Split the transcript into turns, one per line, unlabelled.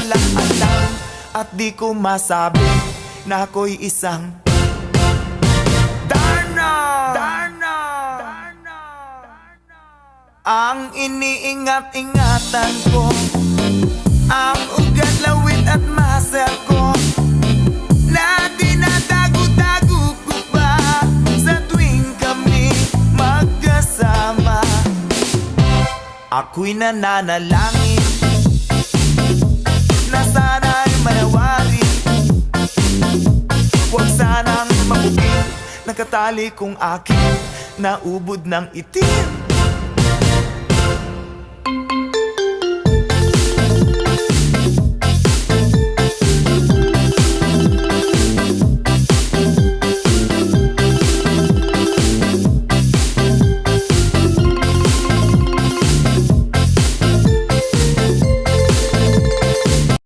lang alam at di ko masabi na ako'y isang Darna. Ang iniingat-ingatan ko, ang ugat, lawit at muscle ko, na dinadago-dago ko pa sa tuwing kami magkasama. Ako'y nananalangin na sana'y manawari, huwag sanang mabugin, nakatali kong aking naubod ng itim.